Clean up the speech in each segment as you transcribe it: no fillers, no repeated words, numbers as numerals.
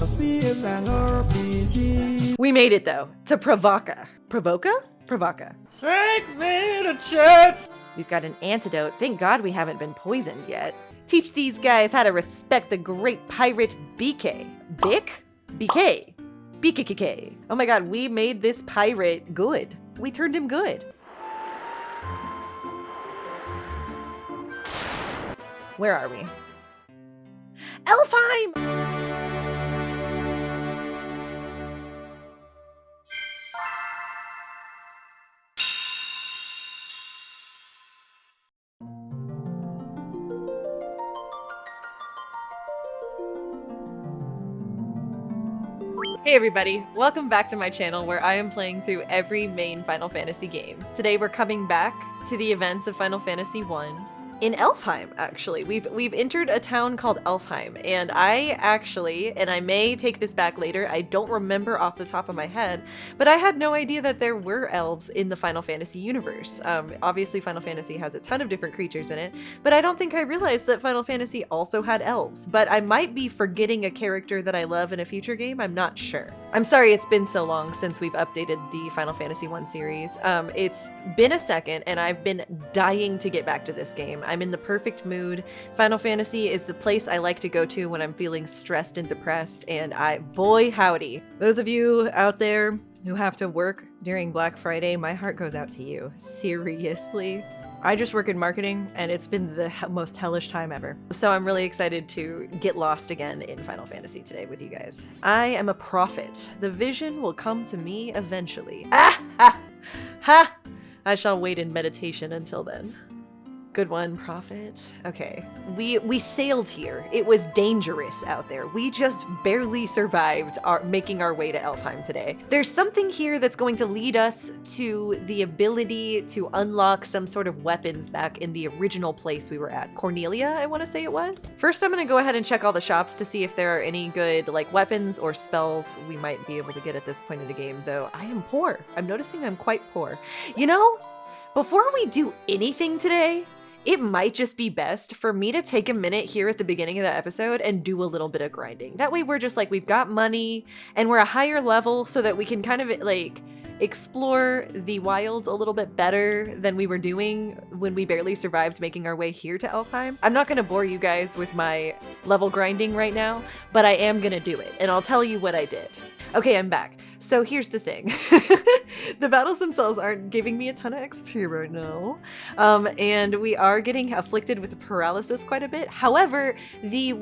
We made it though, to Provoca. Provoca? Provoca. Take me to church! We've got an antidote. Thank God we haven't been poisoned yet. Teach these guys how to respect the great pirate BK. Bick? BK. BKKK. Oh my God, we made this pirate good. We turned him good. Where are we? Elfheim! Hey everybody, welcome back to my channel where I am playing through every main Final Fantasy game. Today we're coming back to the events of Final Fantasy 1 in Elfheim, actually. We've entered a town called Elfheim, and I may take this back later, I don't remember off the top of my head, but I had no idea that there were elves in the Final Fantasy universe. Obviously Final Fantasy has a ton of different creatures in it, but I don't think I realized that Final Fantasy also had elves. But I might be forgetting a character that I love in a future game, I'm not sure. I'm sorry it's been so long since we've updated the Final Fantasy 1 series. It's been a second, and I've been dying to get back to this game. I'm in the perfect mood. Final Fantasy is the place I like to go to when I'm feeling stressed and depressed, and boy howdy. Those of you out there who have to work during Black Friday, my heart goes out to you. Seriously. I just work in marketing, and it's been the most hellish time ever. So I'm really excited to get lost again in Final Fantasy today with you guys. I am a prophet. The vision will come to me eventually. Ah! Ha! Ha! I shall wait in meditation until then. Good one, prophet. Okay, we sailed here. It was dangerous out there. We just barely survived making our way to Elfheim today. There's something here that's going to lead us to the ability to unlock some sort of weapons back in the original place we were at. Cornelia, I want to say it was. First, I'm going to go ahead and check all the shops to see if there are any good like weapons or spells we might be able to get at this point in the game, though I am poor. I'm noticing I'm quite poor. You know, before we do anything today, it might just be best for me to take a minute here at the beginning of the episode and do a little bit of grinding. That way we're just like, we've got money and we're a higher level so that we can kind of like explore the wilds a little bit better than we were doing when we barely survived making our way here to Elfheim. I'm not gonna bore you guys with my level grinding right now, but I am gonna do it, and I'll tell you what I did. Okay, I'm back. So here's the thing. The battles themselves aren't giving me a ton of XP right now. And we are getting afflicted with paralysis quite a bit. However, the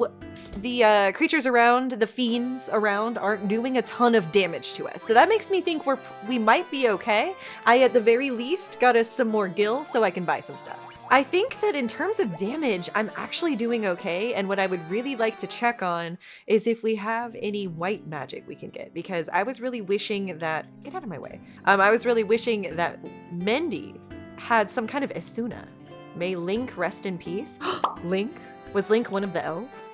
creatures around, the fiends around, aren't doing a ton of damage to us. So that makes me think we might be okay. I, at the very least, got us some more gil so I can buy some stuff. I think that in terms of damage, I'm actually doing okay, and what I would really like to check on is if we have any white magic we can get, because I was really wishing that— get out of my way. I was really wishing that Mendy had some kind of Esuna. May Link rest in peace. Link? Was Link one of the elves?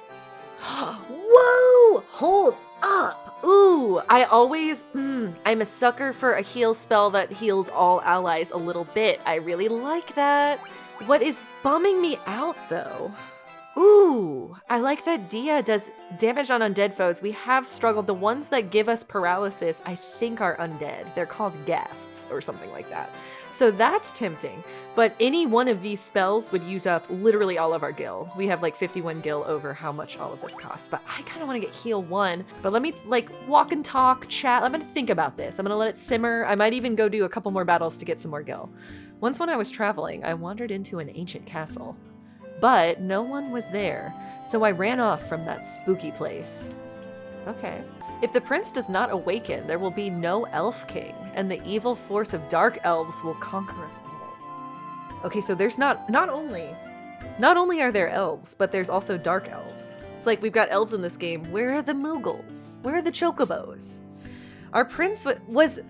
Whoa! Hold up! Ooh, I'm a sucker for a heal spell that heals all allies a little bit. I really like that. What is bumming me out, though? Ooh, I like that Dia does damage on undead foes. We have struggled. The ones that give us paralysis, I think, are undead. They're called ghasts or something like that. So that's tempting. But any one of these spells would use up literally all of our gil. We have like 51 gil over how much all of this costs. But I kind of want to get heal 1. But let me like walk and talk, chat. I'm going to think about this. I'm going to let it simmer. I might even go do a couple more battles to get some more gil. Once when I was traveling, I wandered into an ancient castle. But no one was there, so I ran off from that spooky place. Okay. If the prince does not awaken, there will be no elf king, and the evil force of dark elves will conquer us all. Okay, so there's not only are there elves, but there's also dark elves. It's like we've got elves in this game. Where are the Moogles? Where are the Chocobos? Our prince was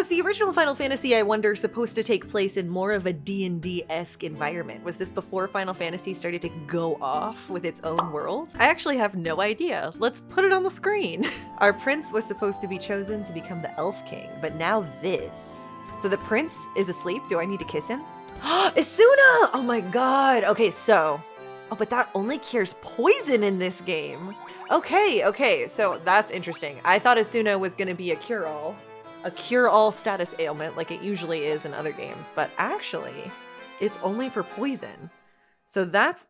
the original Final Fantasy, I wonder, supposed to take place in more of a D&D-esque environment? Was this before Final Fantasy started to go off with its own world? I actually have no idea. Let's put it on the screen. Our prince was supposed to be chosen to become the Elf King, but now this. So the prince is asleep. Do I need to kiss him? Esuna! Oh my god. Okay, so... Oh, but that only cures poison in this game. Okay, so that's interesting. I thought Asuna was gonna be a cure-all status ailment like it usually is in other games, but actually, it's only for poison. So that's,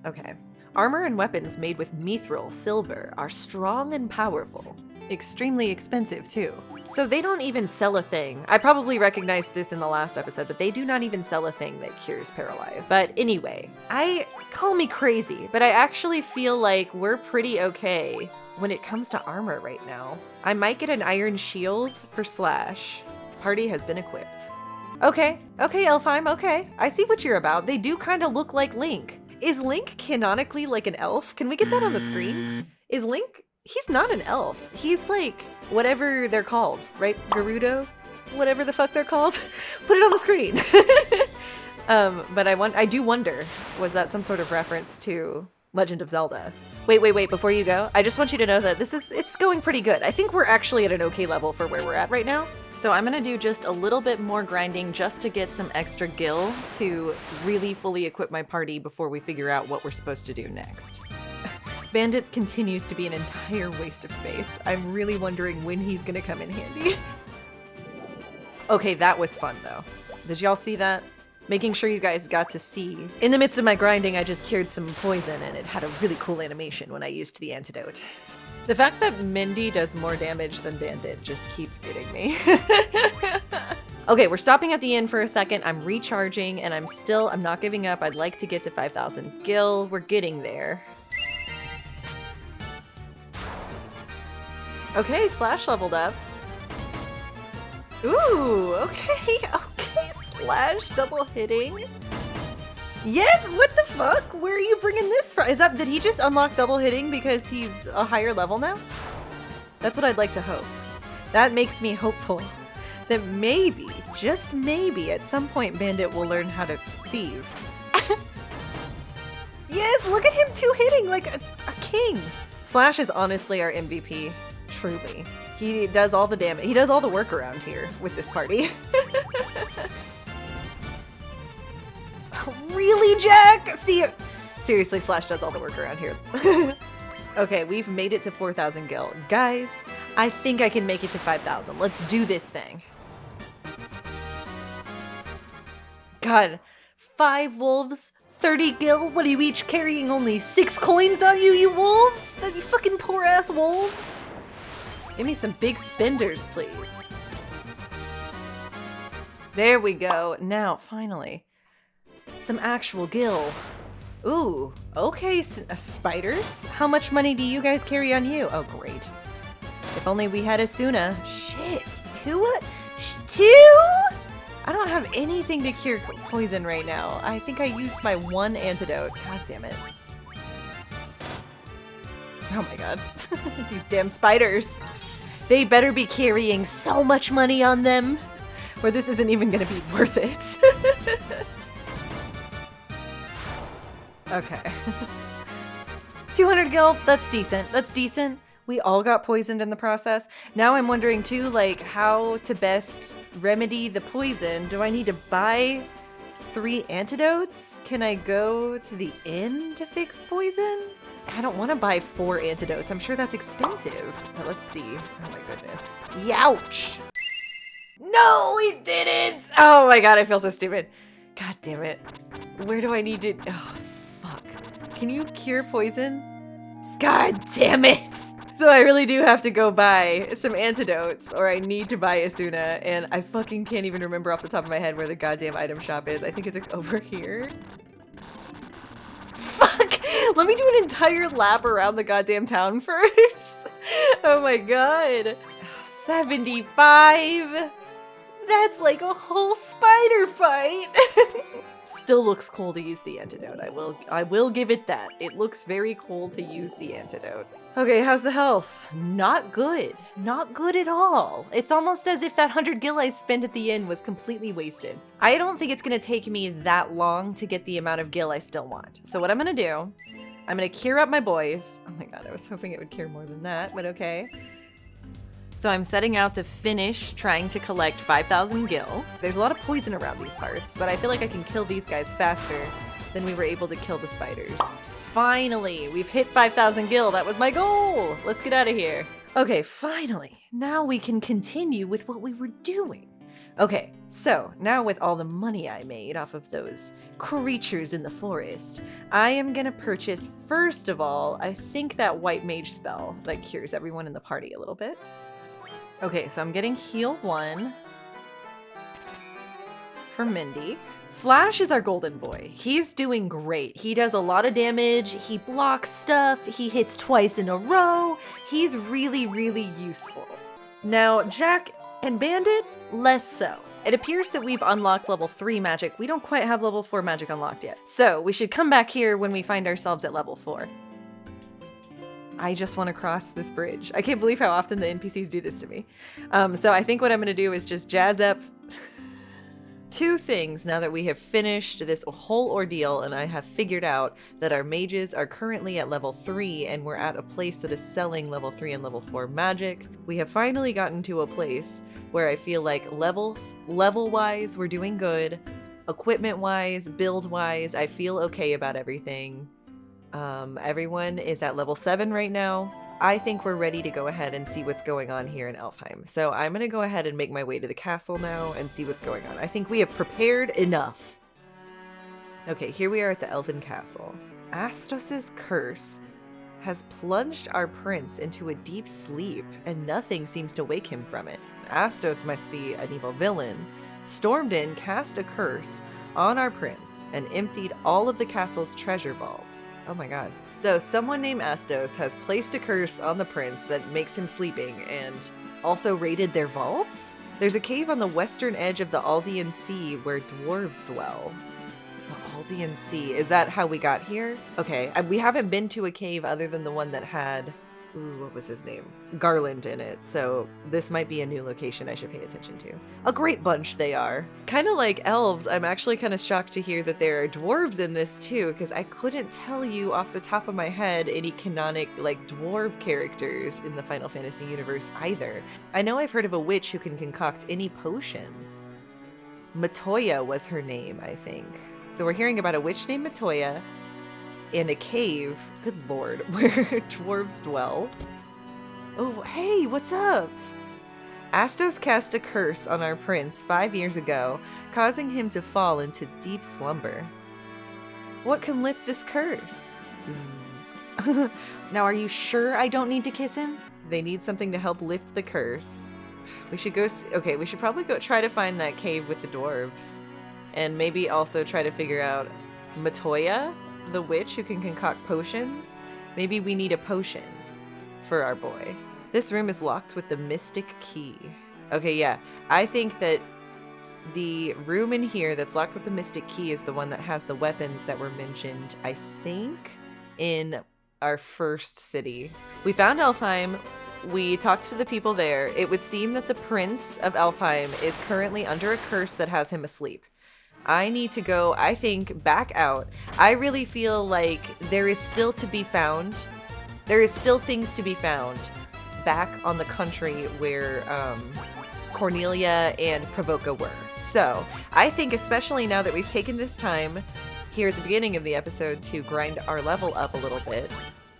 okay. Armor and weapons made with mithril silver are strong and powerful. Extremely expensive too. So they don't even sell a thing. I probably recognized this in the last episode, but they do not even sell a thing that cures paralyze. But anyway, call me crazy, but I actually feel like we're pretty okay when it comes to armor right now. I might get an iron shield for Slash. Party has been equipped. Okay, Elfheim, okay. I see what you're about. They do kind of look like Link. Is Link canonically like an elf? Can we get that on the screen? Is Link, he's not an elf. He's like whatever they're called, right? Gerudo? Whatever the fuck they're called. Put it on the screen. But I do wonder, was that some sort of reference to Legend of Zelda? Wait, before you go, I just want you to know that it's going pretty good. I think we're actually at an okay level for where we're at right now. So I'm gonna do just a little bit more grinding just to get some extra gil to really fully equip my party before we figure out what we're supposed to do next. Bandit continues to be an entire waste of space. I'm really wondering when he's gonna come in handy. Okay, that was fun though. Did y'all see that? Making sure you guys got to see. In the midst of my grinding, I just cured some poison and it had a really cool animation when I used the antidote. The fact that Mindy does more damage than Bandit just keeps getting me. Okay, we're stopping at the inn for a second. I'm recharging and I'm not giving up. I'd like to get to 5,000 gil. We're getting there. Okay, Slash leveled up. Ooh, okay, Slash double hitting. Yes, what the fuck? Where are you bringing this from? Did he just unlock double hitting because he's a higher level now? That's what I'd like to hope. That makes me hopeful that maybe, just maybe, at some point Bandit will learn how to thieve. Yes, look at him two-hitting like a king. Slash is honestly our MVP, truly. He does all the damage. He does all the work around here with this party. Really, Jack? Seriously, Slash does all the work around here. Okay, we've made it to 4,000 gil. Guys, I think I can make it to 5,000. Let's do this thing. God, 5 wolves, 30 gil? What are you each carrying only 6 coins on you, you wolves? You fucking poor ass wolves. Give me some big spenders, please. There we go. Now, finally. Some actual gil. Ooh, okay, spiders? How much money do you guys carry on you? Oh, great. If only we had Asuna. Shit, 2? 2? I don't have anything to cure poison right now. I think I used my 1 antidote. God damn it. Oh my god. These damn spiders. They better be carrying so much money on them, or this isn't even gonna be worth it. Okay. 200 gil, that's decent. We all got poisoned in the process. Now I'm wondering too, like, how to best remedy the poison. Do I need to buy 3 antidotes? Can I go to the inn to fix poison? I don't want to buy 4 antidotes. I'm sure that's expensive. But let's see. Oh my goodness. Youch! No, we didn't! Oh my god, I feel so stupid. God damn it. Where do I need to... Oh, fuck. Can you cure poison? God damn it! So I really do have to go buy some antidotes, or I need to buy Asuna, and I fucking can't even remember off the top of my head where the goddamn item shop is. I think it's like over here. Fuck! Let me do an entire lap around the goddamn town first. Oh my god. 75! That's like a whole spider fight! Still looks cool to use the antidote. I will give it that. It looks very cool to use the antidote. Okay, how's the health? Not good. Not good at all. It's almost as if that 100 gil I spent at the inn was completely wasted. I don't think it's gonna take me that long to get the amount of gil I still want. So what I'm gonna do, I'm gonna cure up my boys. Oh my god, I was hoping it would cure more than that, but okay. So I'm setting out to finish trying to collect 5,000 gil. There's a lot of poison around these parts, but I feel like I can kill these guys faster than we were able to kill the spiders. finally, we've hit 5,000 gil. That was my goal. Let's get out of here. Okay, finally. Now we can continue with what we were doing. Okay, so now with all the money I made off of those creatures in the forest, I am gonna purchase, first of all, I think that white mage spell that cures everyone in the party a little bit. Okay, so I'm getting heal 1 for Mindy. Slash is our golden boy. He's doing great. He does a lot of damage, he blocks stuff, he hits twice in a row. He's really, really useful. Now, Jack and Bandit, less so. It appears that we've unlocked level 3 magic. We don't quite have level 4 magic unlocked yet. So we should come back here when we find ourselves at level 4. I just want to cross this bridge. I can't believe how often the NPCs do this to me. So I think what I'm going to do is just jazz up 2 things now that we have finished this whole ordeal and I have figured out that our mages are currently at level 3 and we're at a place that is selling level 3 and level 4 magic. We have finally gotten to a place where I feel like level-wise we're doing good. Equipment-wise, build-wise, I feel okay about everything. Everyone is at level 7 right now. I think we're ready to go ahead and see what's going on here in Elfheim. So I'm going to go ahead and make my way to the castle now and see what's going on. I think we have prepared enough. Okay, here we are at the Elven Castle. Astos's curse has plunged our prince into a deep sleep, and nothing seems to wake him from it. Astos must be an evil villain. Stormed in, cast a curse on our prince, and emptied all of the castle's treasure vaults. Oh my god. So someone named Astos has placed a curse on the prince that makes him sleeping and also raided their vaults? There's a cave on the western edge of the Aldean Sea where dwarves dwell. The Aldean Sea. Is that how we got here? Okay. We haven't been to a cave other than the one that had... Ooh, what was his name? Garland in it. So this might be a new location I should pay attention to. A great bunch they are. Kind of like elves, I'm actually kind of shocked to hear that there are dwarves in this too, because I couldn't tell you off the top of my head any canonic like dwarf characters in the Final Fantasy universe either. I know I've heard of a witch who can concoct any potions. Matoya was her name, I think. So we're hearing about a witch named Matoya in a cave, good lord, where dwarves dwell. Oh, hey, what's up? Astos cast a curse on our prince 5 years ago, causing him to fall into deep slumber. What can lift this curse? Now, are you sure I don't need to kiss him? They need something to help lift the curse. We should go, okay, we should probably go try to find that cave with the dwarves. And maybe also try to figure out Matoya, the witch who can concoct potions. Maybe we need a potion for our boy. This room is locked with the mystic key. Okay, yeah. I think that the room in here that's locked with the mystic key is the one that has the weapons that were mentioned, I think, in our first city. We found Elfheim. We talked to the people there. It would seem that the Prince of Elfheim is currently under a curse that has him asleep. I need to go, I think, back out. I really feel like there is still to be found. There is still things to be found back on the country where Cornelia and Provoca were. So I think especially now that we've taken this time here at the beginning of the episode to grind our level up a little bit,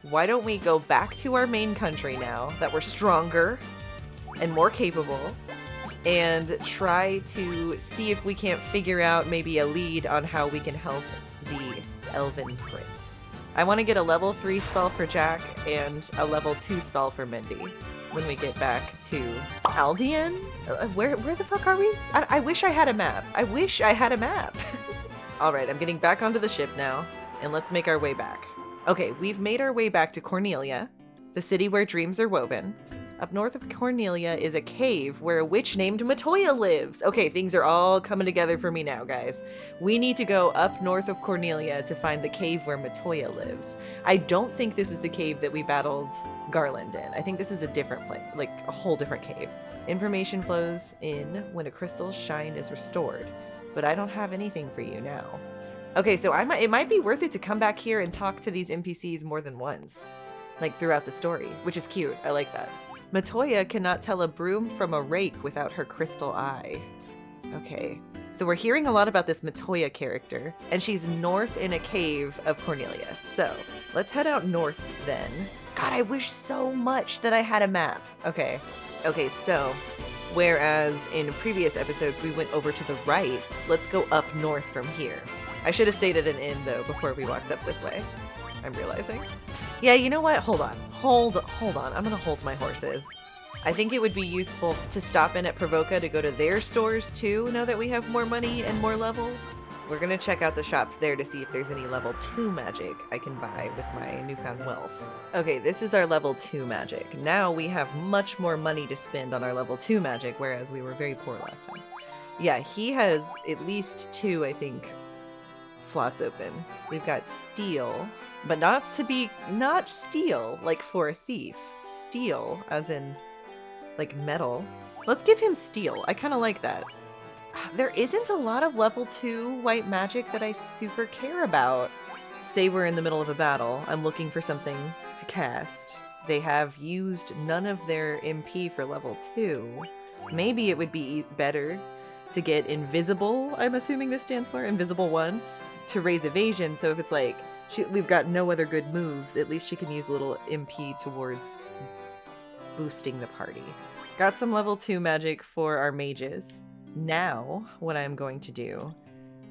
why don't we go back to our main country now that we're stronger and more capable, and try to see if we can't figure out maybe a lead on how we can help the Elven Prince. I want to get a level 3 spell for Jack and a level 2 spell for Mindy when we get back to Aldean? Where the fuck are we? I wish I had a map. I wish I had a map. Alright, I'm getting back onto the ship now, and let's make our way back. Okay, we've made our way back to Cornelia, the city where dreams are woven. Up north of Cornelia is a cave where a witch named Matoya lives. Okay, things are all coming together for me now, guys. We need to go up north of Cornelia to find the cave where Matoya lives. I don't think this is the cave that we battled Garland in. I think this is a different place, like a whole different cave. Information flows in when a crystal's shine is restored, but I don't have anything for you now. Okay, so it might be worth it to come back here and talk to these NPCs more than once, like throughout the story, which is cute. I like that. Matoya cannot tell a broom from a rake without her crystal eye. Okay. So we're hearing a lot about this Matoya character, and she's north in a cave of Cornelia. So let's head out north then. God, I wish so much that I had a map. Okay, so whereas in previous episodes we went over to the right, let's go up north from here. I should have stayed at an inn though before we walked up this way, I'm realizing. Yeah, you know what? Hold on. I'm gonna hold my horses. I think it would be useful to stop in at Provoca to go to their stores too, now that we have more money and more level. We're gonna check out the shops there to see if there's any level 2 magic I can buy with my newfound wealth. Okay, this is our level 2 magic. Now we have much more money to spend on our level 2 magic, whereas we were very poor last time. Yeah, he has at least 2, I think, slots open. We've got steel, but not steel like for a thief. Steel as in like metal. Let's give him steel. I kind of like that. There isn't a lot of level 2 white magic that I super care about. Say we're in the middle of a battle. I'm looking for something to cast. They have used none of their MP for level 2. Maybe it would be better to get invisible, I'm assuming this stands for, invisible 1, to raise evasion. So if it's like, we've got no other good moves, at least she can use a little MP towards boosting the party. Got some level 2 magic for our mages. Now, what I'm going to do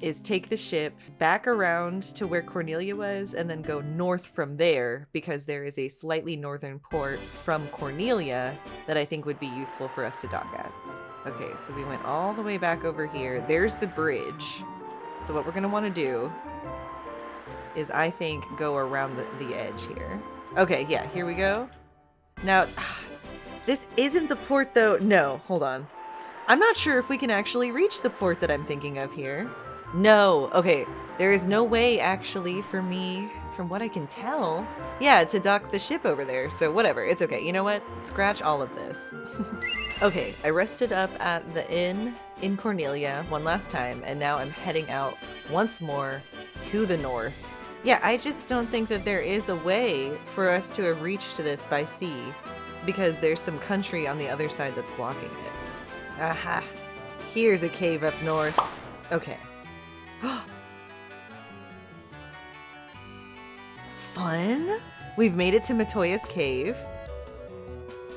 is take the ship back around to where Cornelia was and then go north from there, because there is a slightly northern port from Cornelia that I think would be useful for us to dock at. Okay, so we went all the way back over here. There's the bridge. So what we're going to want to do is, I think, go around the edge here. Okay, yeah, here we go. Now, this isn't the port though. No, hold on. I'm not sure if we can actually reach the port that I'm thinking of here. No, okay, there is no way actually for me, from what I can tell, yeah, to dock the ship over there. So whatever, it's okay. You know what? Scratch all of this. Okay, I rested up at the inn in Cornelia one last time, and now I'm heading out once more to the north. Yeah, I just don't think that there is a way for us to have reached this by sea, because there's some country on the other side that's blocking it. Aha! Here's a cave up north. Okay. Fun? We've made it to Matoya's cave.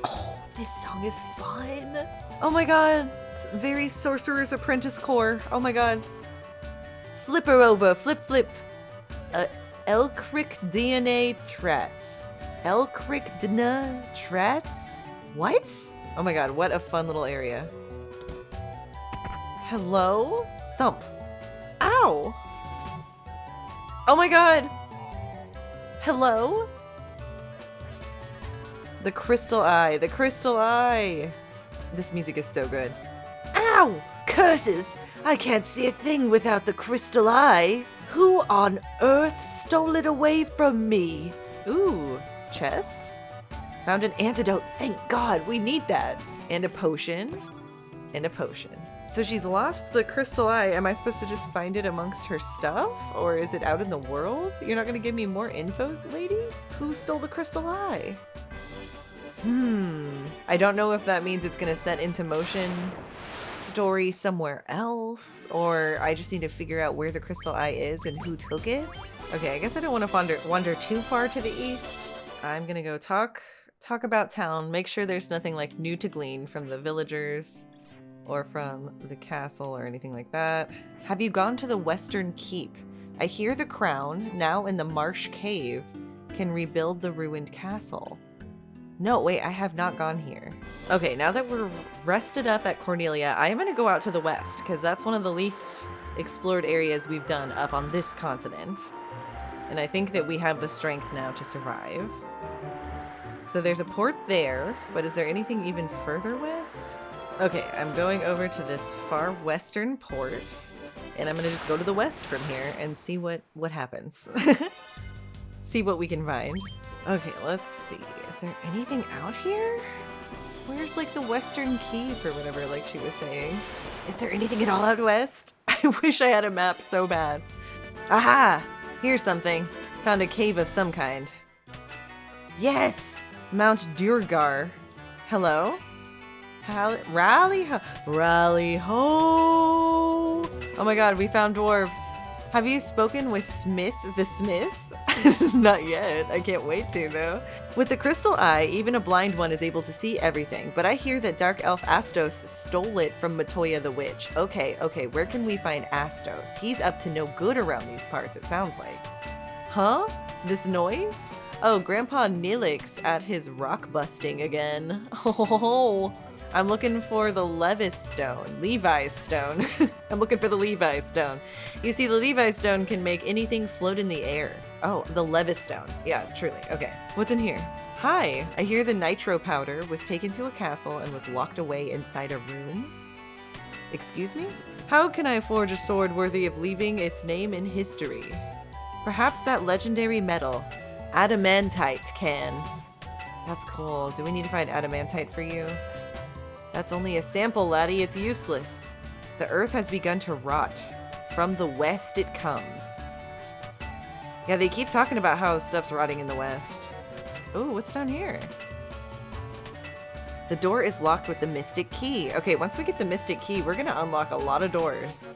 Oh, this song is fun. Oh my god. It's very Sorcerer's Apprentice core. Oh my god. Flip her over. Flip, flip. Elcric DNA Trats. Elcric DNA Trats? What? Oh my god, what a fun little area. Hello? Thump. Ow! Oh my god! Hello? The crystal eye, the crystal eye! This music is so good. Ow! Curses! I can't see a thing without the crystal eye! Who on earth stole it away from me? Ooh, chest? Found an antidote, thank god, we need that! And a potion. And a potion. So she's lost the crystal eye. Am I supposed to just find it amongst her stuff? Or is it out in the world? You're not gonna give me more info, lady? Who stole the crystal eye? I don't know if that means it's gonna set into motion story somewhere else, or I just need to figure out where the crystal eye is and who took it. Okay, I guess I don't want to wander too far to the east. I'm gonna go talk about town, make sure there's nothing like new to glean from the villagers or from the castle or anything like that. Have you gone to the Western Keep? I hear the crown, now in the Marsh Cave, can rebuild the ruined castle. No, wait, I have not gone here. Okay, now that we're rested up at Cornelia, I am gonna go out to the west, because that's one of the least explored areas we've done up on this continent. And I think that we have the strength now to survive. So there's a port there, but is there anything even further west? Okay, I'm going over to this far western port, and I'm gonna just go to the west from here and see what happens. See what we can find. Okay, let's see. Is there anything out here? Where's like the Western Keep or whatever, like she was saying? Is there anything at all out west? I wish I had a map so bad. Aha! Here's something. Found a cave of some kind. Yes! Mount Duergar. Hello? Rally ho! Rally ho! Oh my god, we found dwarves. Have you spoken with Smith the Smith? Not yet. I can't wait to, though. With the crystal eye, even a blind one is able to see everything, but I hear that Dark Elf Astos stole it from Matoya the Witch. Okay, where can we find Astos? He's up to no good around these parts, it sounds like. Huh? This noise? Oh, Grandpa Nilix at his rock busting again. Oh, I'm looking for the Levi's stone. I'm looking for the Levi's stone. You see, the Levi's stone can make anything float in the air. Oh, the Levi's stone. Yeah, truly. Okay. What's in here? Hi. I hear the nitro powder was taken to a castle and was locked away inside a room. Excuse me? How can I forge a sword worthy of leaving its name in history? Perhaps that legendary metal, adamantite, can. That's cool. Do we need to find adamantite for you? That's only a sample, laddie. It's useless. The earth has begun to rot. From the west it comes. Yeah, they keep talking about how stuff's rotting in the west. Ooh, what's down here? The door is locked with the mystic key. Okay, once we get the mystic key, we're gonna unlock a lot of doors.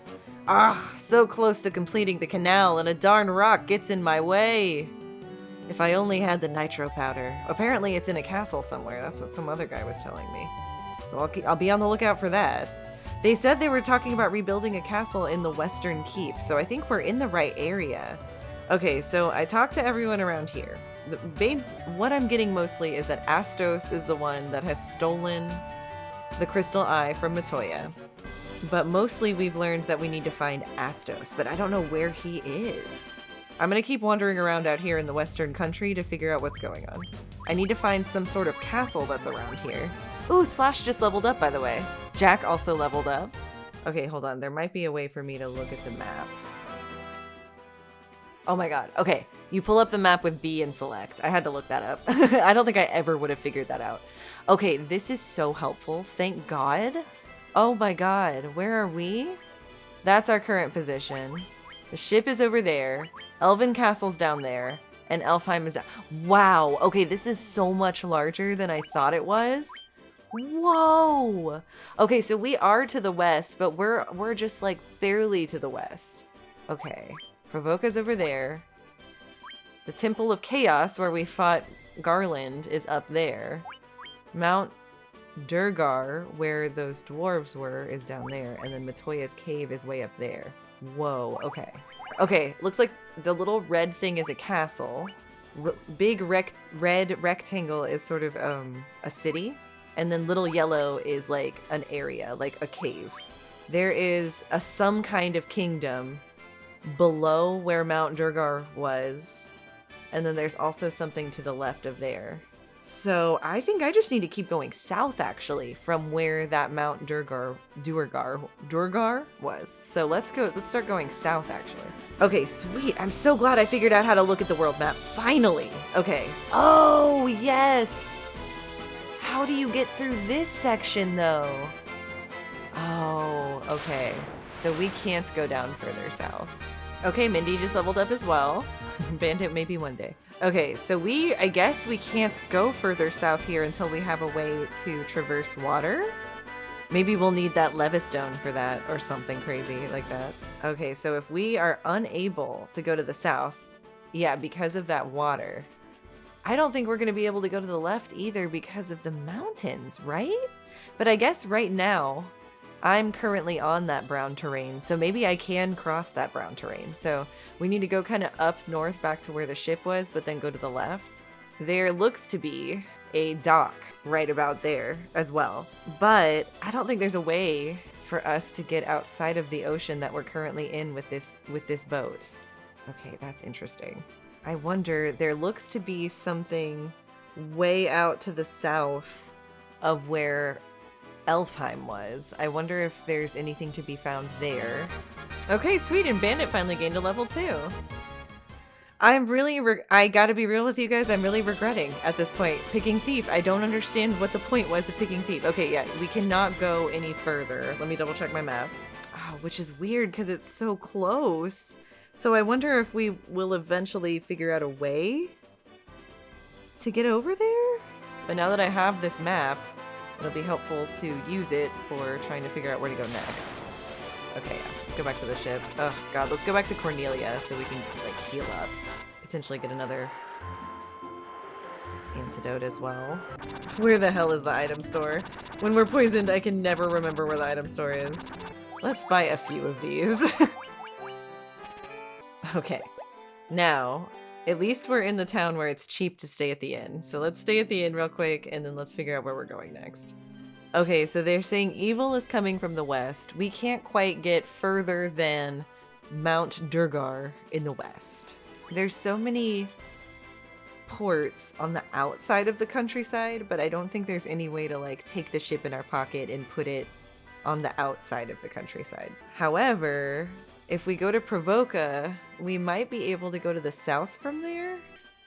Ah, so close to completing the canal and a darn rock gets in my way. If I only had the nitro powder. Apparently it's in a castle somewhere. That's what some other guy was telling me. So I'll be on the lookout for that. They said they were talking about rebuilding a castle in the Western Keep, so I think we're in the right area. Okay, so I talked to everyone around here. What I'm getting mostly is that Astos is the one that has stolen the crystal eye from Matoya. But mostly we've learned that we need to find Astos, but I don't know where he is. I'm gonna keep wandering around out here in the Western country to figure out what's going on. I need to find some sort of castle that's around here. Ooh, Slash just leveled up, by the way. Jack also leveled up. Okay, hold on. There might be a way for me to look at the map. Oh my god. Okay, you pull up the map with B and select. I had to look that up. I don't think I ever would have figured that out. Okay, this is so helpful. Thank God. Oh my god. Where are we? That's our current position. The ship is over there. Elven Castle's down there. And Elfheim is down. Wow. Okay, this is so much larger than I thought it was. Whoa. Okay, so we are to the west, but we're just like barely to the west. Okay. Provoca's over there. The Temple of Chaos, where we fought Garland, is up there. Mount Duergar, where those dwarves were, is down there. And then Matoya's cave is way up there. Whoa, okay. Okay, looks like the little red thing is a castle. Big red rectangle is sort of a city. And then little yellow is like an area, like a cave. There is some kind of kingdom below where Mount Duergar was. And then there's also something to the left of there. So I think I just need to keep going south, actually, from where that Mount Duergar was. So let's start going south, actually. Okay, sweet. I'm so glad I figured out how to look at the world map. Finally. Okay. Oh, yes. How do you get through this section, though? Oh, okay. So we can't go down further south. Okay, Mindy just leveled up as well. Bandit maybe one day. Okay, so I guess we can't go further south here until we have a way to traverse water. Maybe we'll need that Levistone for that or something crazy like that. Okay, so if we are unable to go to the south, yeah, because of that water, I don't think we're going to be able to go to the left either because of the mountains, right? But I guess right now, I'm currently on that brown terrain, so maybe I can cross that brown terrain. So we need to go kind of up north back to where the ship was, but then go to the left. There looks to be a dock right about there as well. But I don't think there's a way for us to get outside of the ocean that we're currently in with this boat. Okay, that's interesting. I wonder, there looks to be something way out to the south of where Elfheim was. I wonder if there's anything to be found there. Okay, sweet, and Bandit finally gained a level 2. I gotta be real with you guys, I'm really regretting at this point picking Thief. I don't understand what the point was of picking Thief. Okay, yeah, we cannot go any further. Let me double check my map. Oh, which is weird because it's so close. So I wonder if we will eventually figure out a way to get over there? But now that I have this map, it'll be helpful to use it for trying to figure out where to go next. Okay, yeah. Let's go back to the ship. Oh, God. Let's go back to Cornelia so we can, like, heal up. Potentially get another antidote as well. Where the hell is the item store? When we're poisoned, I can never remember where the item store is. Let's buy a few of these. Okay. Now, at least we're in the town where it's cheap to stay at the inn. So let's stay at the inn real quick, and then let's figure out where we're going next. Okay, so they're saying evil is coming from the west. We can't quite get further than Mount Duergar in the west. There's so many ports on the outside of the countryside, but I don't think there's any way to, like, take the ship in our pocket and put it on the outside of the countryside. However, if we go to Provoca, we might be able to go to the south from there.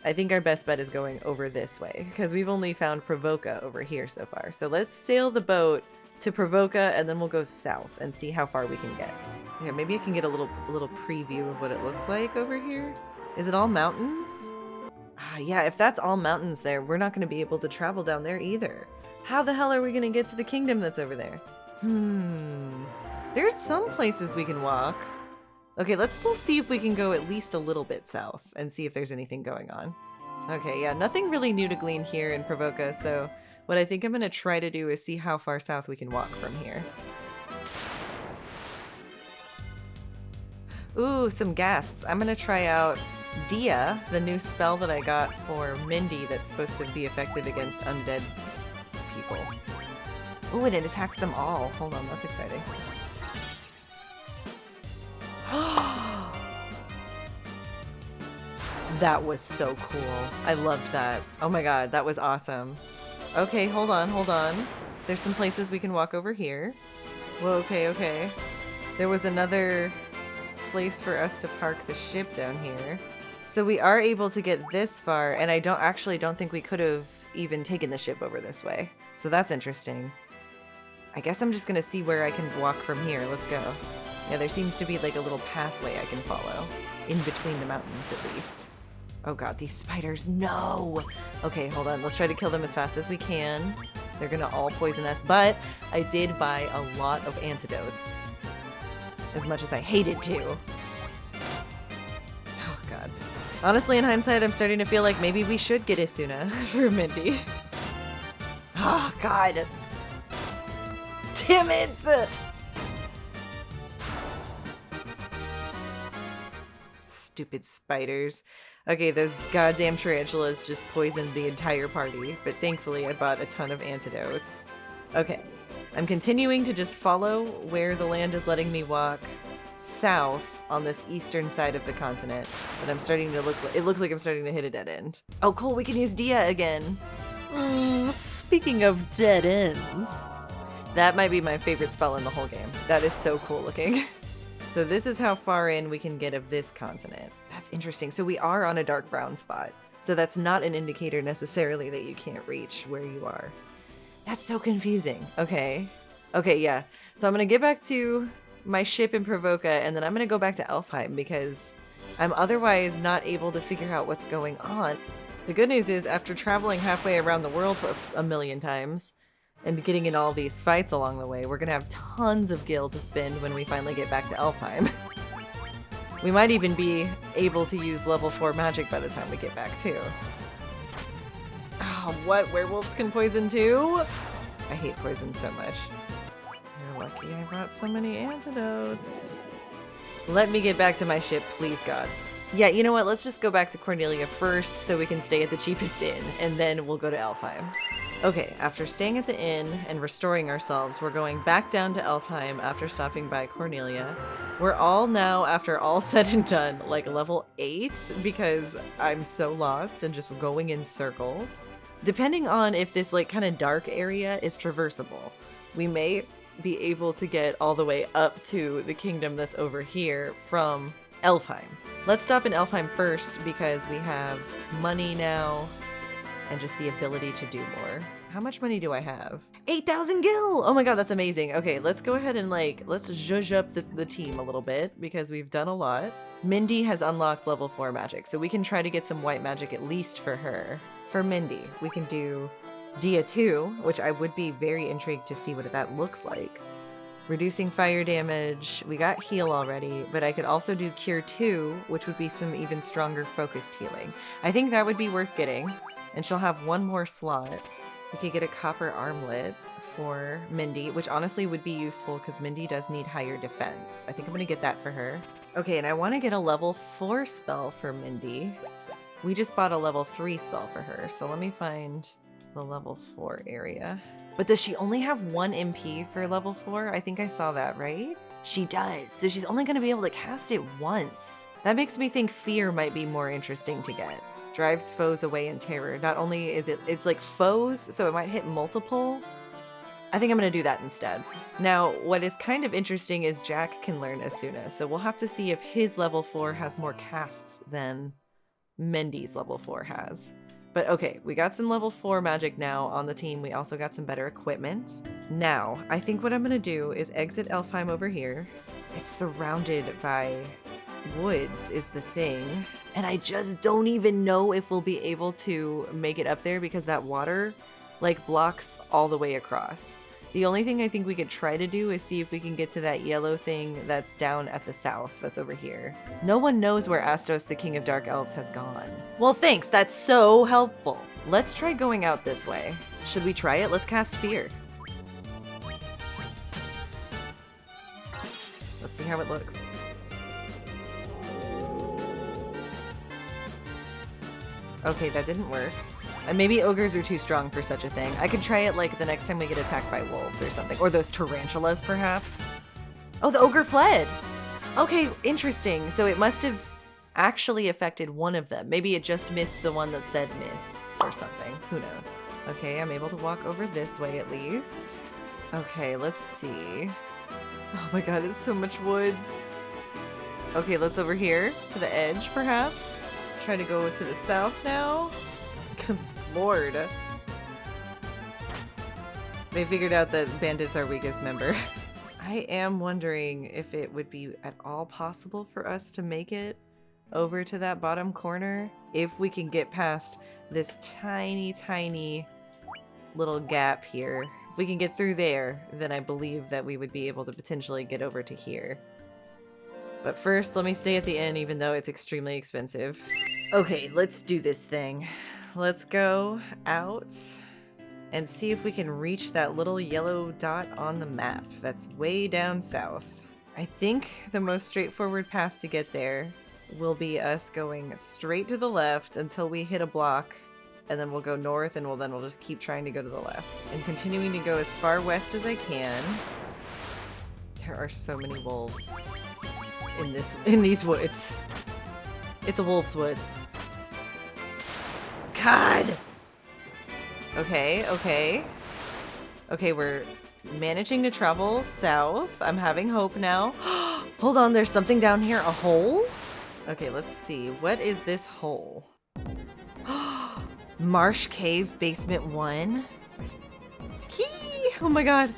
I think our best bet is going over this way, because we've only found Provoca over here so far. So let's sail the boat to Provoca, and then we'll go south and see how far we can get. Yeah, maybe I can get a little preview of what it looks like over here. Is it all mountains? Yeah, if that's all mountains there, we're not going to be able to travel down there either. How the hell are we going to get to the kingdom that's over there? There's some places we can walk. Okay, let's still see if we can go at least a little bit south and see if there's anything going on. Okay, yeah, nothing really new to glean here in Provoca, so what I think I'm going to try to do is see how far south we can walk from here. Ooh, some ghasts. I'm going to try out Dia, the new spell that I got for Mindy that's supposed to be effective against undead people. Ooh, and it attacks them all. Hold on, that's exciting. That was so cool. I loved that. Oh my god, that was awesome. Okay, hold on, hold on. There's some places we can walk over here. Whoa, okay, okay. There was another place for us to park the ship down here. So we are able to get this far, and I don't think we could have even taken the ship over this way. So that's interesting. I guess I'm just gonna see where I can walk from here. Let's go. Yeah, there seems to be like a little pathway I can follow. In between the mountains, at least. Oh god, these spiders, no! Okay, hold on. Let's try to kill them as fast as we can. They're gonna all poison us, but I did buy a lot of antidotes. As much as I hated to. Oh god. Honestly, in hindsight, I'm starting to feel like maybe we should get Isuna for Mindy. Oh god. Damn it! Stupid spiders. Okay, those goddamn tarantulas just poisoned the entire party, but thankfully I bought a ton of antidotes. Okay, I'm continuing to just follow where the land is letting me walk south on this eastern side of the continent, but I'm starting to it looks like I'm starting to hit a dead end. Oh cool, we can use Dia again. Speaking of dead ends, that might be my favorite spell in the whole game. That is so cool looking. So this is how far in we can get of this continent. That's interesting. So we are on a dark brown spot. So that's not an indicator necessarily that you can't reach where you are. That's so confusing. Okay. Okay, yeah. So I'm going to get back to my ship in Provoca, and then I'm going to go back to Elfheim because I'm otherwise not able to figure out what's going on. The good news is after traveling halfway around the world a million times, and getting in all these fights along the way, we're gonna have tons of gil to spend when we finally get back to Elfheim. We might even be able to use level 4 magic by the time we get back too. Oh, what? Werewolves can poison too? I hate poison so much. You're lucky I brought so many antidotes. Let me get back to my ship, please God. Yeah, you know what? Let's just go back to Cornelia first so we can stay at the cheapest inn, and then we'll go to Elfheim. Okay, after staying at the inn and restoring ourselves, we're going back down to Elfheim after stopping by Cornelia. We're all now, after all said and done, like level 8 because I'm so lost and just going in circles. Depending on if this like kind of dark area is traversable, we may be able to get all the way up to the kingdom that's over here from Elfheim. Let's stop in Elfheim first because we have money now and just the ability to do more. How much money do I have? 8,000 gil! Oh my god, that's amazing. Okay, let's go ahead and let's zhuzh up the team a little bit because we've done a lot. Mindy has unlocked level 4 magic, so we can try to get some white magic at least for her. For Mindy, we can do Dia 2, which I would be very intrigued to see what that looks like. Reducing fire damage. We got heal already, but I could also do cure 2, which would be some even stronger focused healing. I think that would be worth getting. And she'll have one more slot. We could get a copper armlet for Mindy, which honestly would be useful because Mindy does need higher defense. I think I'm going to get that for her. Okay, and I want to get a level 4 spell for Mindy. We just bought a level 3 spell for her, so let me find the level 4 area. But does she only have 1 MP for level 4? I think I saw that, right? She does, so she's only going to be able to cast it once. That makes me think Fear might be more interesting to get. Drives foes away in terror. Not only is it's like foes, so it might hit multiple. I think I'm going to do that instead. Now, what is kind of interesting is Jack can learn Asuna, so we'll have to see if his level 4 has more casts than Mendy's level 4 has. But okay, we got some level 4 magic now on the team. We also got some better equipment. Now, I think what I'm going to do is exit Elfheim over here. It's surrounded by woods is the thing. And I just don't even know if we'll be able to make it up there because that water like blocks all the way across. The only thing I think we could try to do is see if we can get to that yellow thing that's down at the south, that's over here. No one knows where Astos, the king of dark elves, has gone. Well, thanks, that's so helpful. Let's try going out this way. Should we try it? Let's cast Fear. Let's see how it looks. Okay, that didn't work. And maybe ogres are too strong for such a thing. I could try it like the next time we get attacked by wolves or something. Or those tarantulas, perhaps. Oh, the ogre fled! Okay, interesting. So it must have actually affected one of them. Maybe it just missed the one that said miss or something. Who knows? Okay, I'm able to walk over this way at least. Okay, let's see. Oh my god, it's so much woods. Okay, let's over here to the edge, perhaps. Try to go to the south now. Good lord. They figured out that bandits are weakest member. I am wondering if it would be at all possible for us to make it over to that bottom corner if we can get past this tiny, tiny little gap here. If we can get through there, then I believe that we would be able to potentially get over to here. But first, let me stay at the inn even though it's extremely expensive. Okay, let's do this thing. Let's go out and see if we can reach that little yellow dot on the map that's way down south. I think the most straightforward path to get there will be us going straight to the left until we hit a block, and then we'll go north, and then we'll just keep trying to go to the left. And continuing to go as far west as I can. There are so many wolves in these woods. It's a wolf's woods. God! Okay, okay. Okay, we're managing to travel south. I'm having hope now. Hold on, there's something down here. A hole? Okay, let's see. What is this hole? Marsh Cave Basement 1? Key! Oh my god.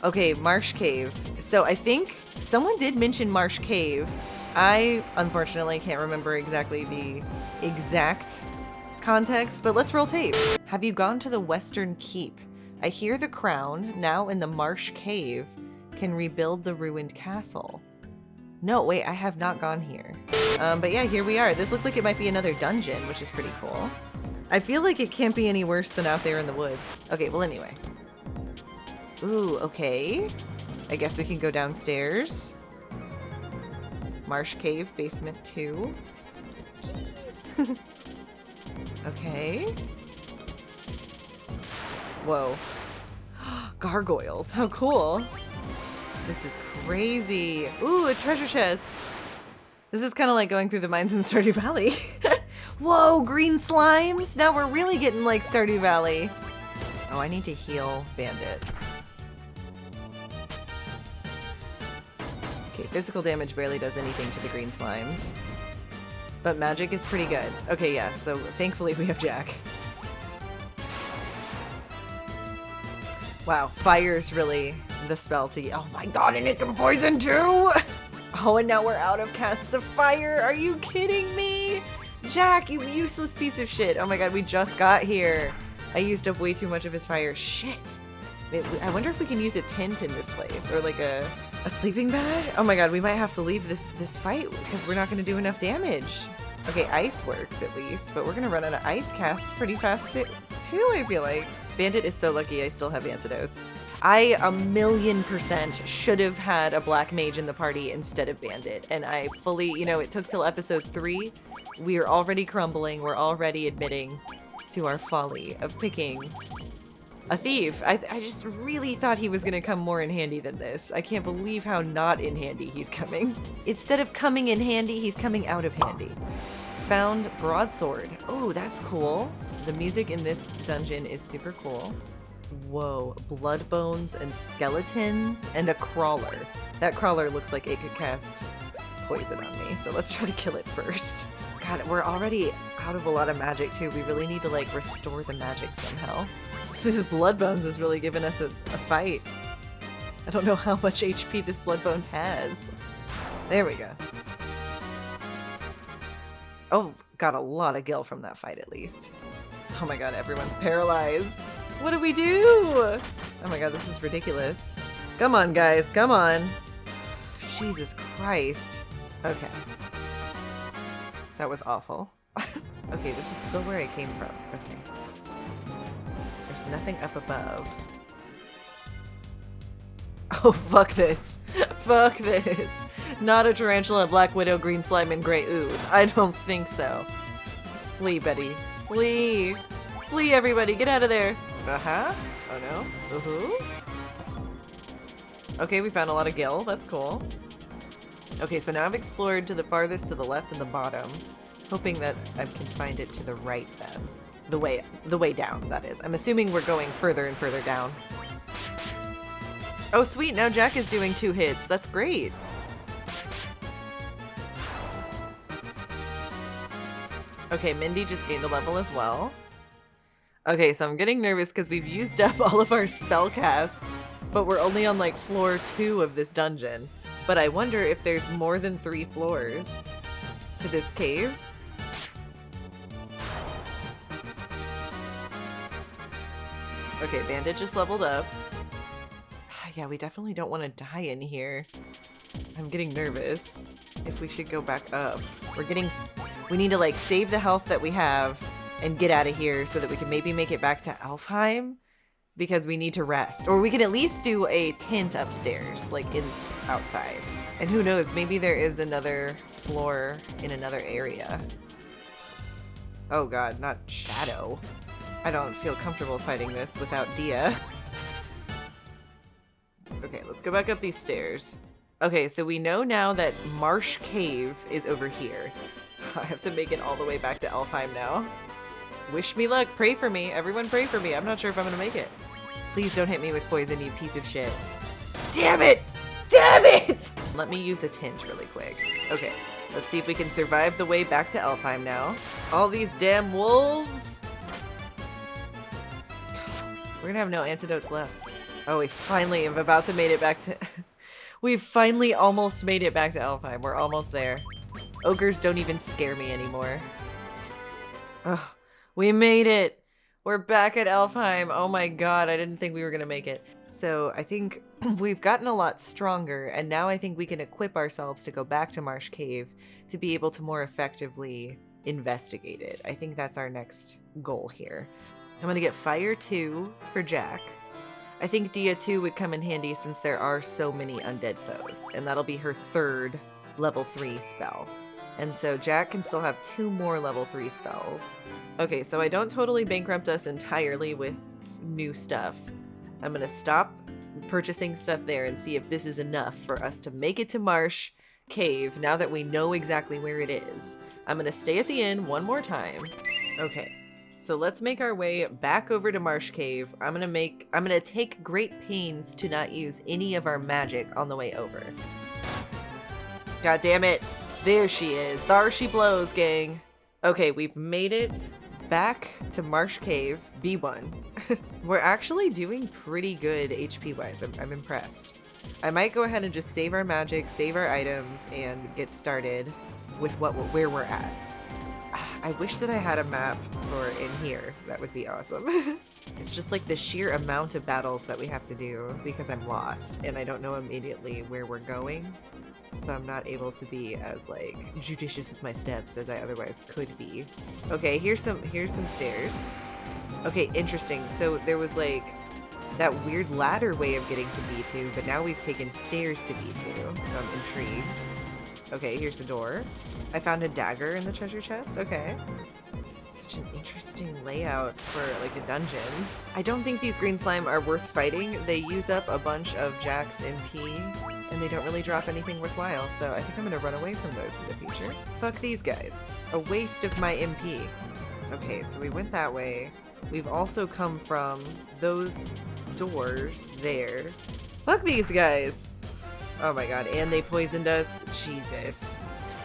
Okay, Marsh Cave. So I think someone did mention Marsh Cave. I, unfortunately, can't remember exactly the exact context, but let's roll tape. Have you gone to the Western Keep? I hear the crown, now in the Marsh Cave, can rebuild the ruined castle. No, wait, I have not gone here. But yeah, here we are. This looks like it might be another dungeon, which is pretty cool. I feel like it can't be any worse than out there in the woods. Okay, well anyway. Ooh, okay. I guess we can go downstairs. Marsh Cave, Basement 2. Okay. Whoa. Gargoyles, how cool. This is crazy. Ooh, a treasure chest. This is kind of like going through the mines in Stardew Valley. Whoa, green slimes. Now we're really getting like Stardew Valley. Oh, I need to heal Bandit. Okay, physical damage barely does anything to the green slimes. But magic is pretty good. Okay, yeah, so thankfully we have Jack. Wow, fire's really the spell to... Oh my god, and it can poison too! Oh, and now we're out of casts of fire! Are you kidding me? Jack, you useless piece of shit! Oh my god, we just got here. I used up way too much of his fire. Shit! I wonder if we can use a tent in this place, or like a sleeping bag? Oh my god, we might have to leave this fight because we're not going to do enough damage. Okay, ice works at least, but we're going to run out of ice casts pretty fast too, I feel like. Bandit is so lucky I still have antidotes. I 1,000,000% should have had a black mage in the party instead of Bandit, and I fully, you know, it took till episode 3. We are already crumbling, we're already admitting to our folly of picking a thief. I just really thought he was gonna come more in handy than this. I can't believe how not in handy he's coming. Instead of coming in handy, he's coming out of handy. Found broadsword. Oh, that's cool. The music in this dungeon is super cool. Whoa, blood bones and skeletons and a crawler. That crawler looks like it could cast poison on me, so let's try to kill it first. God, we're already out of a lot of magic too. We really need to like restore the magic somehow. This blood bones is really giving us a fight. I don't know how much HP this blood bones has. There we go. Oh, got a lot of gil from that fight at least. Oh my god, everyone's paralyzed. What do we do? Oh my god, this is ridiculous. Come on, guys, come on. Jesus Christ. Okay. That was awful. Okay, this is still where I came from. Okay. There's nothing up above. Oh, fuck this. Fuck this. Not a tarantula, black widow, green slime, and gray ooze. I don't think so. Flee, Betty. Flee. Flee, everybody. Get out of there. Uh-huh. Oh, no. Uh-huh. Okay, we found a lot of gil. That's cool. Okay, so now I've explored to the farthest, to the left, and the bottom. Hoping that I can find it to the right then. The way down, that is. I'm assuming we're going further and further down. Oh, sweet. Now Jack is doing 2 hits. That's great. Okay, Mindy just gained a level as well. Okay, so I'm getting nervous because we've used up all of our spell casts, but we're only on like floor 2 of this dungeon. But I wonder if there's more than 3 floors to this cave. Okay, Bandit just leveled up. Yeah, we definitely don't want to die in here. I'm getting nervous if we should go back up. We need to like save the health that we have and get out of here so that we can maybe make it back to Elfheim because we need to rest. Or we can at least do a tent upstairs, like outside. And who knows, maybe there is another floor in another area. Oh god, not Shadow. I don't feel comfortable fighting this without Dia. Okay, let's go back up these stairs. Okay, so we know now that Marsh Cave is over here. I have to make it all the way back to Elfheim now. Wish me luck, pray for me, everyone pray for me. I'm not sure if I'm gonna make it. Please don't hit me with poison, you piece of shit. Damn it! Damn it! Let me use a tint really quick. Okay, let's see if we can survive the way back to Elfheim now. All these damn wolves! We're gonna have no antidotes left. Oh, we finally have about to made it back to... We've finally almost made it back to Elfheim. We're almost there. Ogres don't even scare me anymore. Oh, we made it! We're back at Elfheim. Oh my god, I didn't think we were gonna make it. So I think we've gotten a lot stronger, and now I think we can equip ourselves to go back to Marsh Cave to be able to more effectively investigate it. I think that's our next goal here. I'm gonna get Fire 2 for Jack. I think Dia 2 would come in handy since there are so many undead foes, and that'll be her 3rd level 3 spell. And so Jack can still have 2 more level 3 spells. Okay, so I don't totally bankrupt us entirely with new stuff. I'm gonna stop purchasing stuff there and see if this is enough for us to make it to Marsh Cave now that we know exactly where it is. I'm gonna stay at the inn one more time. Okay. So let's make our way back over to Marsh Cave. I'm gonna take great pains to not use any of our magic on the way over. God damn it. There she is. There she blows, gang. Okay, we've made it back to Marsh Cave, B1. We're actually doing pretty good HP-wise. I'm impressed. I might go ahead and just save our magic, save our items, and get started with where we're at. I wish that I had a map for in here. That would be awesome. It's just like the sheer amount of battles that we have to do because I'm lost and I don't know immediately where we're going. So I'm not able to be as like judicious with my steps as I otherwise could be. Okay, here's some stairs. Okay, interesting. So there was like that weird ladder way of getting to B2, but now we've taken stairs to B2, so I'm intrigued. Okay, here's the door. I found a dagger in the treasure chest. Okay. This is such an interesting layout for like a dungeon. I don't think these green slime are worth fighting. They use up a bunch of Jack's MP, and they don't really drop anything worthwhile, so I think I'm gonna run away from those in the future. Fuck these guys. A waste of my MP. Okay, so we went that way. We've also come from those doors there. Fuck these guys! Oh my god, and they poisoned us? Jesus.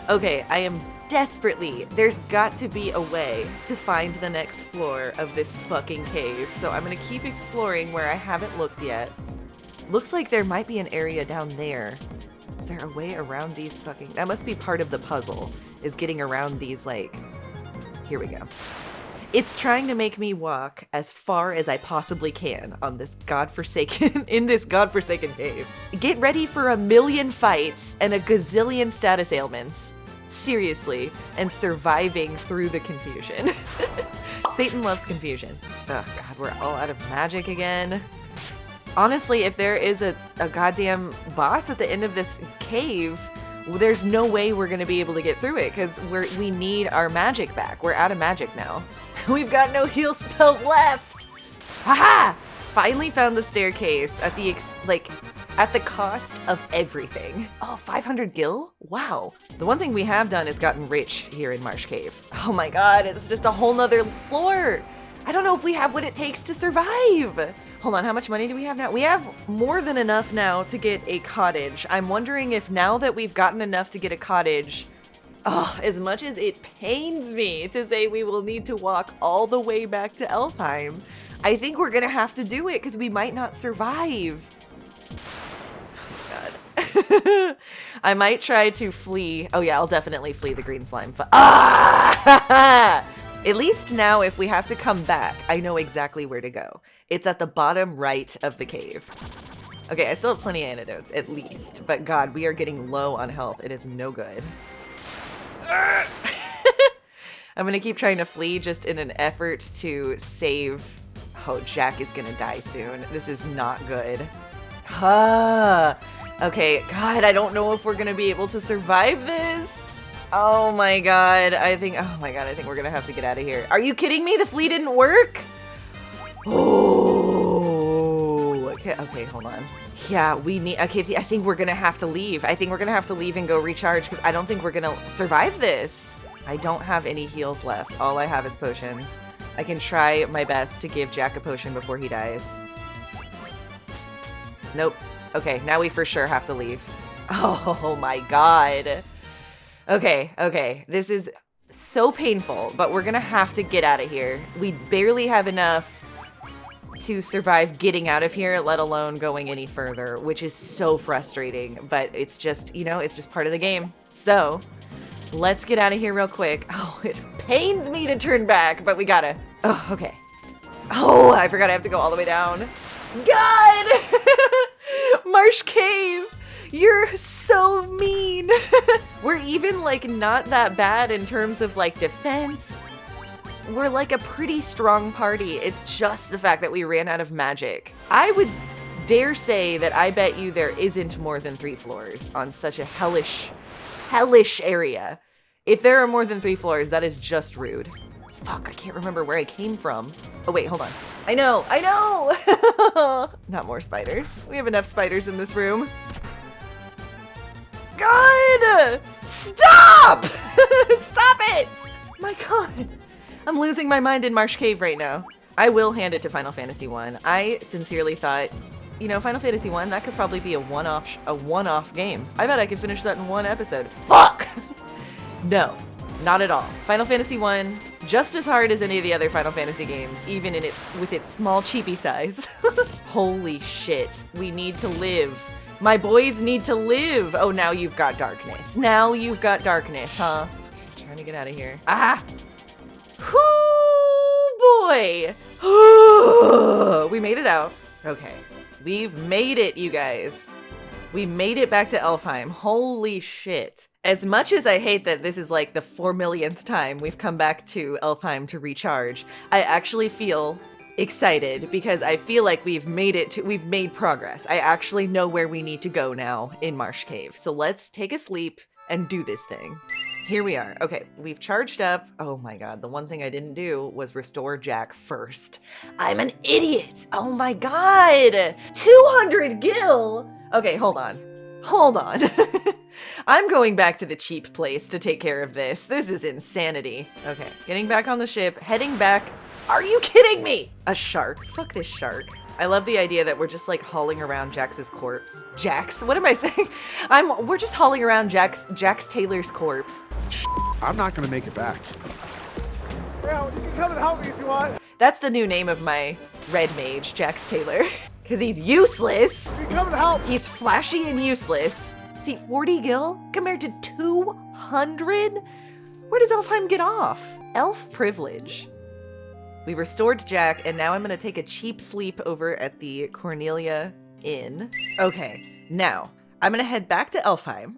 Okay, I am desperately, there's got to be a way to find the next floor of this fucking cave. So I'm gonna keep exploring where I haven't looked yet. Looks like there might be an area down there. Is there a way around these fucking, that must be part of the puzzle, is getting around these like, here we go. It's trying to make me walk as far as I possibly can on this godforsaken, in this godforsaken cave. Get ready for a million fights and a gazillion status ailments. Seriously, and surviving through the confusion. Satan loves confusion. Oh god, we're all out of magic again. Honestly, if there is a goddamn boss at the end of this cave, there's no way we're gonna be able to get through it because we need our magic back. We're out of magic now. We've got no heal spells left. Haha! Finally found the staircase at the at the cost of everything. Oh, 500 gil? Wow. The one thing we have done is gotten rich here in Marsh Cave. Oh my god, it's just a whole nother floor. I don't know if we have what it takes to survive. Hold on, how much money do we have now? We have more than enough now to get a cottage. I'm wondering if now that we've gotten enough to get a cottage, oh, as much as it pains me to say we will need to walk all the way back to Elfheim, I think we're gonna have to do it because we might not survive. Oh my god. I might try to flee. Oh yeah, I'll definitely flee the green slime. Ah! At least now if we have to come back, I know exactly where to go. It's at the bottom right of the cave. Okay, I still have plenty of antidotes, at least. But god, we are getting low on health. It is no good. I'm gonna keep trying to flee just in an effort to save. Oh, Jack is gonna die soon. This is not good. Okay, god, I don't know if we're gonna be able to survive this. Oh my god, I think we're gonna have to get out of here. Are you kidding me? The flee didn't work? Oh, okay, hold on. Yeah, we need, okay, I think we're gonna have to leave. I think we're gonna have to leave and go recharge because I don't think we're gonna survive this. I don't have any heals left. All I have is potions. I can try my best to give Jack a potion before he dies. Nope. Okay, now we for sure have to leave. Oh my god. Okay, this is so painful, but we're gonna have to get out of here. We barely have enough to survive getting out of here, let alone going any further, which is so frustrating, but it's just, you know, it's just part of the game. So, let's get out of here real quick. Oh, it pains me to turn back, but we gotta. Oh, okay. Oh, I forgot I have to go all the way down. God! Marsh Cave! You're so mean. We're even like not that bad in terms of like defense. We're like a pretty strong party. It's just the fact that we ran out of magic. I would dare say that I bet you there isn't more than 3 floors on such a hellish area. If there are more than 3 floors, that is just rude. Fuck, I can't remember where I came from. Oh wait, hold on. I know! Not more spiders. We have enough spiders in this room. God! Stop! Stop it! My god. I'm losing my mind in Marsh Cave right now. I will hand it to Final Fantasy 1. I sincerely thought, you know, Final Fantasy 1, that could probably be a one-off game. I bet I could finish that in 1 episode. Fuck! No, not at all. Final Fantasy 1, just as hard as any of the other Final Fantasy games, even in with its small cheapy size. Holy shit, we need to live. My boys need to live. Oh, now you've got darkness. Now you've got darkness, huh? Okay, trying to get out of here. Ah! Whoo, boy! We made it out. Okay. We've made it, you guys. We made it back to Elfheim. Holy shit. As much as I hate that this is like the 4 millionth time we've come back to Elfheim to recharge, I actually feel excited because I feel like we've made progress. I actually know where we need to go now in Marsh Cave. So let's take a sleep and do this thing. Here we are. Okay, we've charged up. Oh my god, the one thing I didn't do was restore Jack first. I'm an idiot. Oh my god. 200 gil. Okay, hold on. Hold on. I'm going back to the cheap place to take care of this. This is insanity. Okay, getting back on the ship, heading back. Are you kidding me? A shark. Fuck this shark. I love the idea that we're just like hauling around Jax's corpse. Jax? What am I saying? We're just hauling around Jax Taylor's corpse. I'm not gonna make it back. Well, you can come and help me if you want. That's the new name of my red mage, Jax Taylor. Cause he's useless. You can come and help. He's flashy and useless. See, 40 gil compared to 200? Where does Elfheim get off? Elf privilege. We restored Jack, and now I'm gonna take a cheap sleep over at the Cornelia Inn. Okay, now I'm gonna head back to Elfheim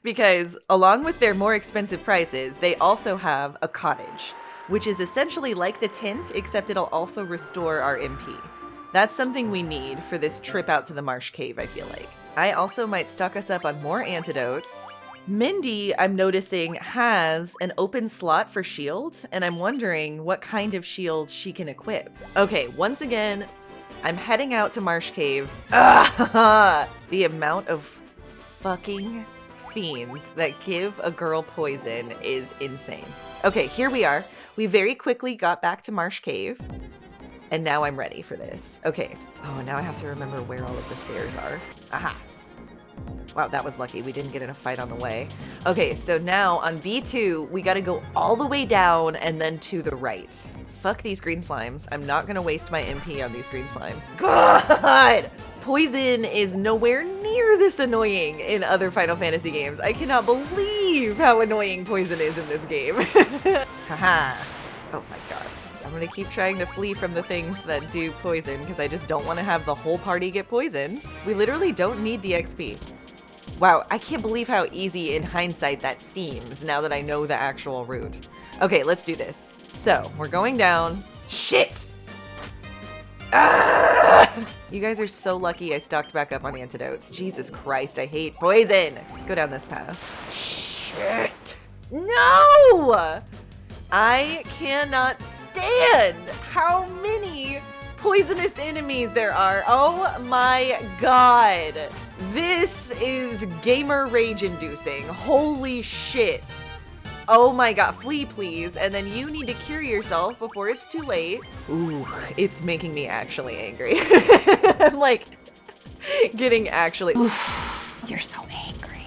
because along with their more expensive prices, they also have a cottage, which is essentially like the tent, except it'll also restore our MP. That's something we need for this trip out to the Marsh Cave, I feel like. I also might stock us up on more antidotes. Mindy, I'm noticing, has an open slot for shield, and I'm wondering what kind of shield she can equip. Okay, once again, I'm heading out to Marsh Cave. The amount of fucking fiends that give a girl poison is insane. Okay, here we are. We very quickly got back to Marsh Cave, and now I'm ready for this. Okay. Oh, now I have to remember where all of the stairs are. Aha. Wow, that was lucky. We didn't get in a fight on the way. Okay, so now on B2, we gotta go all the way down and then to the right. Fuck these green slimes. I'm not gonna waste my MP on these green slimes. God! Poison is nowhere near this annoying in other Final Fantasy games. I cannot believe how annoying poison is in this game. Haha. Oh my god. I'm gonna keep trying to flee from the things that do poison because I just don't want to have the whole party get poisoned. We literally don't need the XP. Wow, I can't believe how easy in hindsight that seems now that I know the actual route. Okay, let's do this. So, we're going down. Shit! Ah! You guys are so lucky I stocked back up on antidotes. Jesus Christ, I hate poison! Let's go down this path. Shit! No! I cannot stand how many poisonous enemies there are. Oh my god. This is gamer rage inducing. Holy shit. Oh my god, flee please. And then you need to cure yourself before it's too late. Ooh, it's making me actually angry. I'm like getting actually. Oof, you're so angry.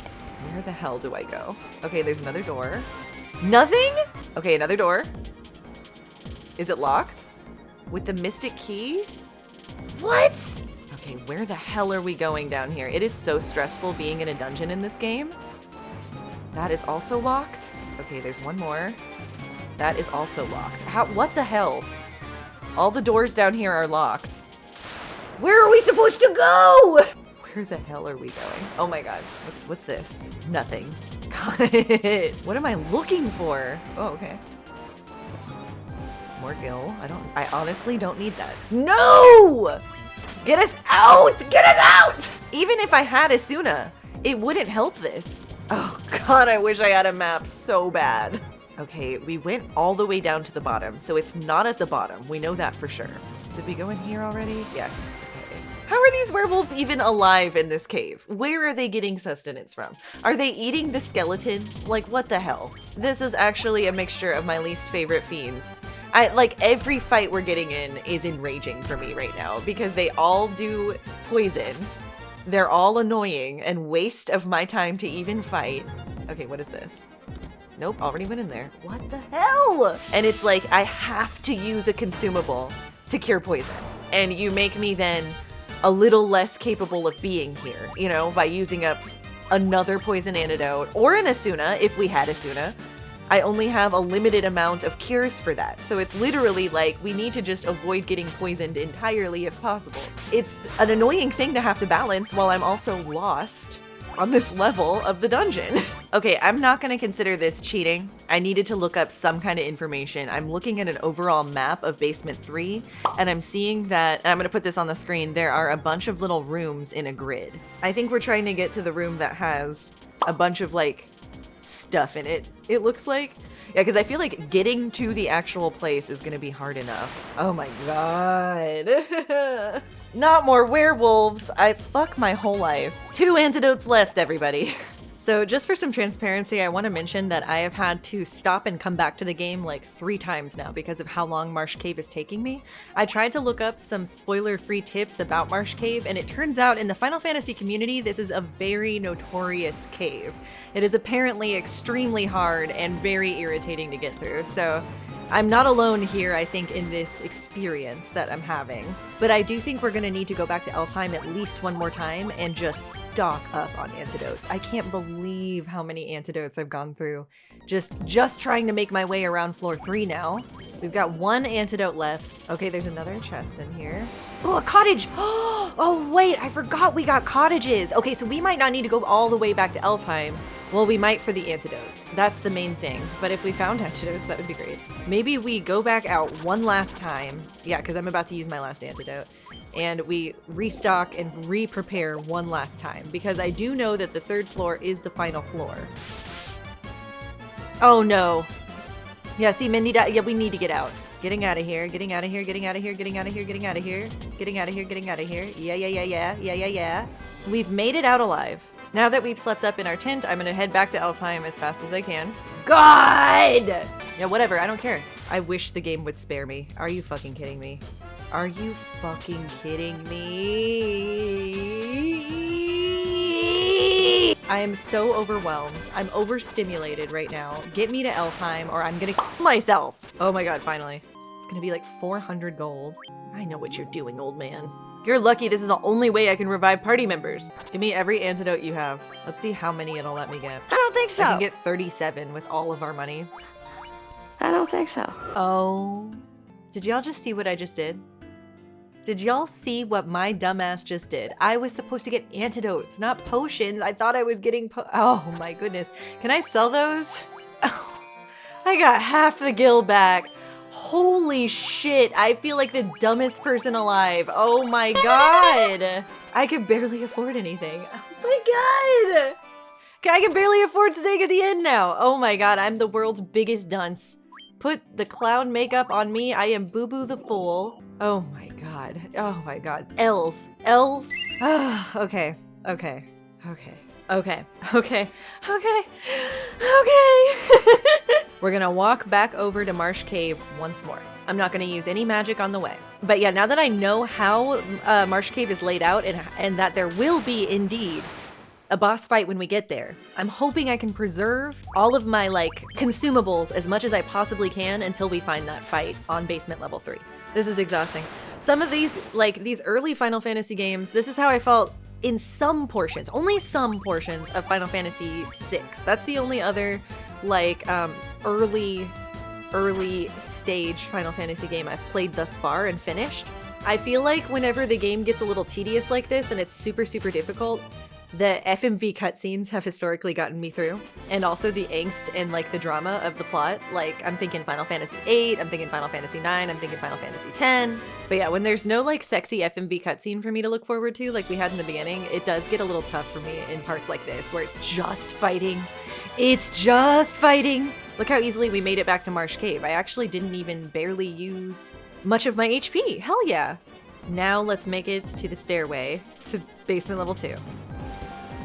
Where the hell do I go? Okay, there's another door. Nothing? Okay, another door. Is it locked? With the mystic key? What? Okay, where the hell are we going down here? It is so stressful being in a dungeon in this game. That is also locked. Okay, there's one more. That is also locked. What the hell? All the doors down here are locked. Where are we supposed to go? Where the hell are we going? Oh my god. What's this? Nothing. God. What am I looking for? Oh, okay. More gil. I honestly don't need that. No! Get us out! Get us out! Even if I had Asuna, it wouldn't help this. Oh god, I wish I had a map so bad. Okay, we went all the way down to the bottom, so it's not at the bottom. We know that for sure. Did we go in here already? Yes. Okay. How are these werewolves even alive in this cave? Where are they getting sustenance from? Are they eating the skeletons? Like, what the hell? This is actually a mixture of my least favorite fiends. Like, every fight we're getting in is enraging for me right now because they all do poison. They're all annoying and waste of my time to even fight. Okay, what is this? Nope, already went in there. What the hell? And it's like, I have to use a consumable to cure poison. And you make me then a little less capable of being here, you know, by using up another poison antidote or an Asuna, if we had Asuna. I only have a limited amount of cures for that. So it's literally like we need to just avoid getting poisoned entirely if possible. It's an annoying thing to have to balance while I'm also lost on this level of the dungeon. Okay, I'm not gonna consider this cheating. I needed to look up some kind of information. I'm looking at an overall map of basement 3, and I'm seeing that, and I'm gonna put this on the screen, there are a bunch of little rooms in a grid. I think we're trying to get to the room that has a bunch of like stuff in it, it looks like. Yeah, because I feel like getting to the actual place is gonna be hard enough. Oh my god. Not more werewolves. Fuck my whole life. 2 antidotes left, everybody. So just for some transparency, I want to mention that I have had to stop and come back to the game like 3 times now because of how long Marsh Cave is taking me. I tried to look up some spoiler-free tips about Marsh Cave, and it turns out in the Final Fantasy community, this is a very notorious cave. It is apparently extremely hard and very irritating to get through, so I'm not alone here, I think, in this experience that I'm having. But I do think we're gonna need to go back to Elfheim at least one more time and just stock up on antidotes. I can't believe how many antidotes I've gone through. Just trying to make my way around floor 3 now. We've got 1 antidote left. Okay, there's another chest in here. Oh, a cottage! Oh, wait, I forgot we got cottages. Okay, so we might not need to go all the way back to Elfheim. Well, we might for the antidotes. That's the main thing. But if we found antidotes, that would be great. Maybe we go back out one last time. Yeah, because I'm about to use my last antidote. And we restock and re-prepare one last time. Because I do know that the 3rd floor is the final floor. Oh, no. Yeah, see, Mindy, yeah, we need to get out. Getting out of here, getting out of here, getting out of here, getting out of here, getting out of here, getting out of here, getting out of here. Yeah. We've made it out alive. Now that we've slept up in our tent, I'm gonna head back to Elfheim as fast as I can. God! Yeah, whatever, I don't care. I wish the game would spare me. Are you fucking kidding me? Are you fucking kidding me? I am so overwhelmed. I'm overstimulated right now. Get me to Elfheim or I'm gonna kill myself. Oh my god, finally. It's gonna be like 400 gold. I know what you're doing, old man. You're lucky this is the only way I can revive party members. Give me every antidote you have. Let's see how many it'll let me get. I don't think so. I can get 37 with all of our money. I don't think so. Oh. Did y'all just see what I just did? Did y'all see what my dumbass just did? I was supposed to get antidotes, not potions. I thought I was getting oh my goodness. Can I sell those? Oh, I got half the gil back. Holy shit, I feel like the dumbest person alive. Oh my god. I could barely afford anything. Oh my god. I can barely afford to take at the end now. Oh my god, I'm the world's biggest dunce. Put the clown makeup on me. I am Boo Boo the Fool. Oh my god. Oh my god. L's. Okay. We're gonna walk back over to Marsh Cave once more. I'm not gonna use any magic on the way. But yeah, now that I know how Marsh Cave is laid out and that there will be indeed a boss fight when we get there, I'm hoping I can preserve all of my like consumables as much as I possibly can until we find that fight on basement level 3. This is exhausting. Some of these, like these early Final Fantasy games, this is how I felt in some portions, only some portions of Final Fantasy VI. That's the only other like early stage Final Fantasy game I've played thus far and finished. I feel like whenever the game gets a little tedious like this and it's super difficult, the FMV cutscenes have historically gotten me through, and also the angst and like the drama of the plot. Like I'm thinking Final Fantasy VIII, I'm thinking Final Fantasy IX, I'm thinking Final Fantasy X. But yeah, when there's no like sexy FMV cutscene for me to look forward to like we had in the beginning, it does get a little tough for me in parts like this where it's just fighting. It's just fighting. Look how easily we made it back to Marsh Cave. I actually didn't even barely use much of my HP. Hell yeah. Now let's make it to the stairway to basement level 2.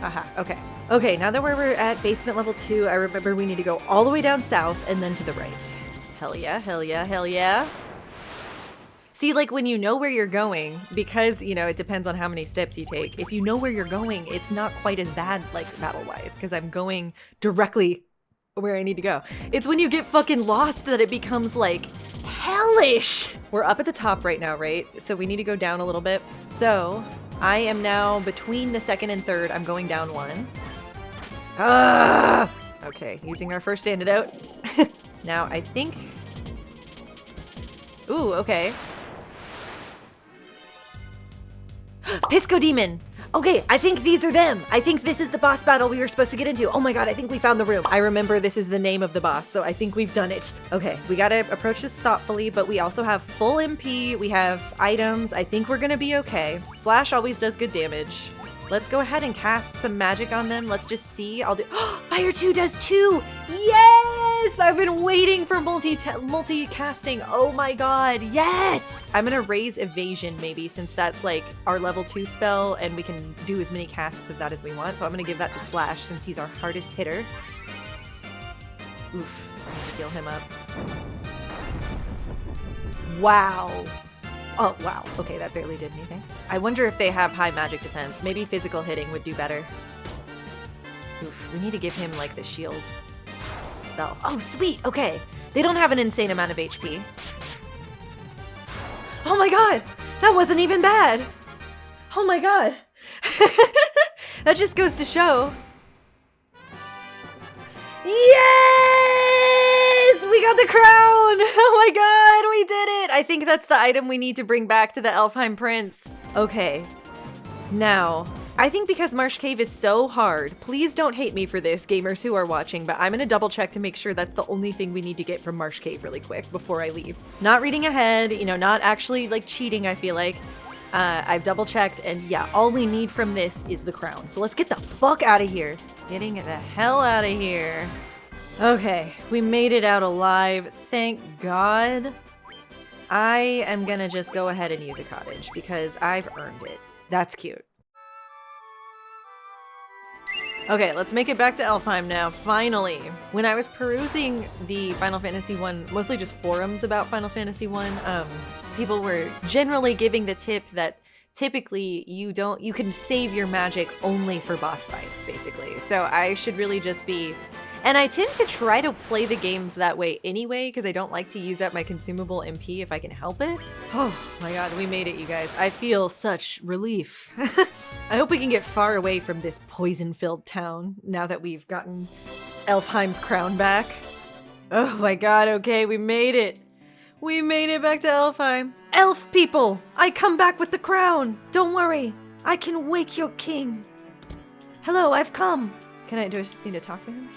Aha, okay. Okay, now that we're at basement level 2, I remember we need to go all the way down south and then to the right. Hell yeah, hell yeah, hell yeah. See, like when you know where you're going, because, you know, it depends on how many steps you take, if you know where you're going, it's not quite as bad, like, battle-wise, because I'm going directly where I need to go. It's when you get fucking lost that it becomes, like, hellish! We're up at the top right now, right? So we need to go down a little bit. So I am now between the 2nd and 3rd. I'm going down 1. Okay, using our first antidote. Now, I think... Ooh, okay. Pisco Demon! Okay, I think these are them. I think this is the boss battle we were supposed to get into. Oh my god, I think we found the room. I remember this is the name of the boss, so I think we've done it. Okay, we gotta approach this thoughtfully, but we also have full MP, we have items. I think we're gonna be okay. Slash always does good damage. Let's go ahead and cast some magic on them. Let's just see. I'll do... Fire 2 does 2! Yes! I've been waiting for multi-casting. Oh my god, yes! I'm gonna raise evasion maybe, since that's like our level 2 spell and we can do as many casts of that as we want. So I'm gonna give that to Slash since he's our hardest hitter. Oof, I need to heal him up. Wow. Oh, wow. Okay, that barely did anything. I wonder if they have high magic defense. Maybe physical hitting would do better. Oof, we need to give him, like, the shield spell. Oh, sweet! Okay. They don't have an insane amount of HP. Oh my god! That wasn't even bad! Oh my god! That just goes to show. Yes! We got the crown! Oh my god, we did it! I think that's the item we need to bring back to the Elfheim Prince. Okay. Now, I think because Marsh Cave is so hard, please don't hate me for this, gamers who are watching, but I'm gonna double check to make sure that's the only thing we need to get from Marsh Cave really quick before I leave. Not reading ahead, you know, not actually like cheating, I feel like. I've double checked, and yeah, all we need from this is the crown. So let's get the fuck out of here. Getting the hell out of here. Okay, we made it out alive, thank God. I am gonna just go ahead and use a cottage because I've earned it. That's cute. Okay, let's make it back to Elfheim now, finally. When I was perusing the Final Fantasy 1, mostly just forums about Final Fantasy 1, people were generally giving the tip that typically you can save your magic only for boss fights, basically. So I should really just be... And I tend to try to play the games that way anyway, because I don't like to use up my consumable MP if I can help it. Oh my god, we made it, you guys. I feel such relief. I hope we can get far away from this poison-filled town now that we've gotten Elfheim's crown back. Oh my god, okay, we made it. We made it back to Elfheim. Elf people, I come back with the crown. Don't worry, I can wake your king. Hello, I've come. Do I just need to talk to him?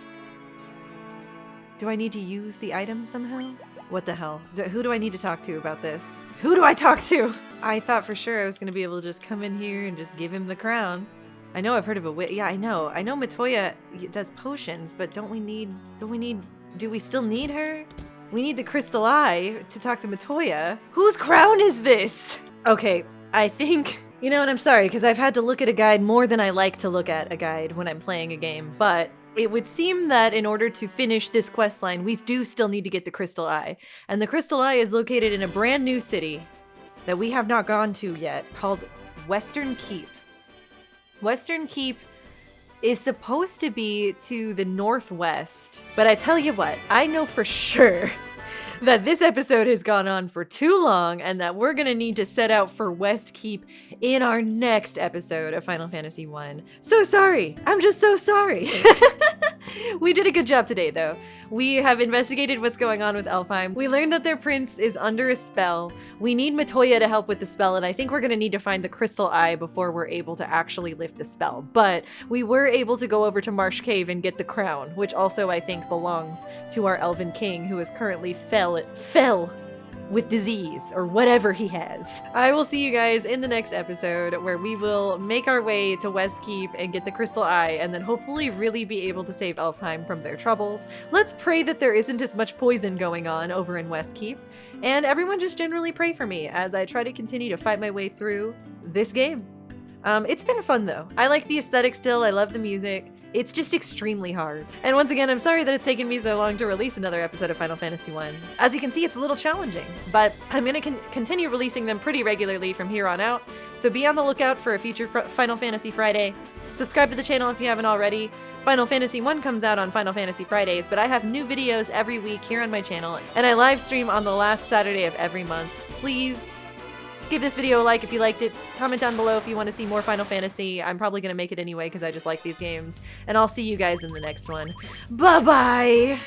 Do I need to use the item somehow? What the hell? Who do I need to talk to about this? Who do I talk to? I thought for sure I was gonna be able to just come in here and just give him the crown. I know I've heard of a witch. Yeah, I know Matoya does potions, but do we still need her? We need the crystal eye to talk to Matoya. Whose crown is this? Okay, I think, you know, and I'm sorry, because I've had to look at a guide more than I like to look at a guide when I'm playing a game, but it would seem that in order to finish this questline, we do still need to get the crystal eye. And the crystal eye is located in a brand new city that we have not gone to yet, called Western Keep. Western Keep is supposed to be to the northwest, but I tell you what, I know for sure that this episode has gone on for too long and that we're gonna need to set out for West Keep in our next episode of Final Fantasy 1. So sorry. I'm just so sorry. We did a good job today, though. We have investigated what's going on with Elfheim. We learned that their prince is under a spell. We need Matoya to help with the spell, and I think we're gonna need to find the crystal eye before we're able to actually lift the spell. But we were able to go over to Marsh Cave and get the crown, which also I think belongs to our elven king, who is currently fell with disease or whatever he has. I will see you guys in the next episode where we will make our way to West Keep and get the crystal eye and then hopefully really be able to save Elfheim from their troubles. Let's pray that there isn't as much poison going on over in West Keep, and everyone just generally pray for me as I try to continue to fight my way through this game. It's been fun though. I like the aesthetic still, I love the music. It's just extremely hard. And once again, I'm sorry that it's taken me so long to release another episode of Final Fantasy 1. As you can see, it's a little challenging, but I'm gonna continue releasing them pretty regularly from here on out, so be on the lookout for a future Final Fantasy Friday. Subscribe to the channel if you haven't already. Final Fantasy 1 comes out on Final Fantasy Fridays, but I have new videos every week here on my channel, and I live stream on the last Saturday of every month. Please Give this video a like if you liked it. Comment down below if you want to see more Final Fantasy. I'm probably going to make it anyway because I just like these games. And I'll see you guys in the next one. Bye-bye!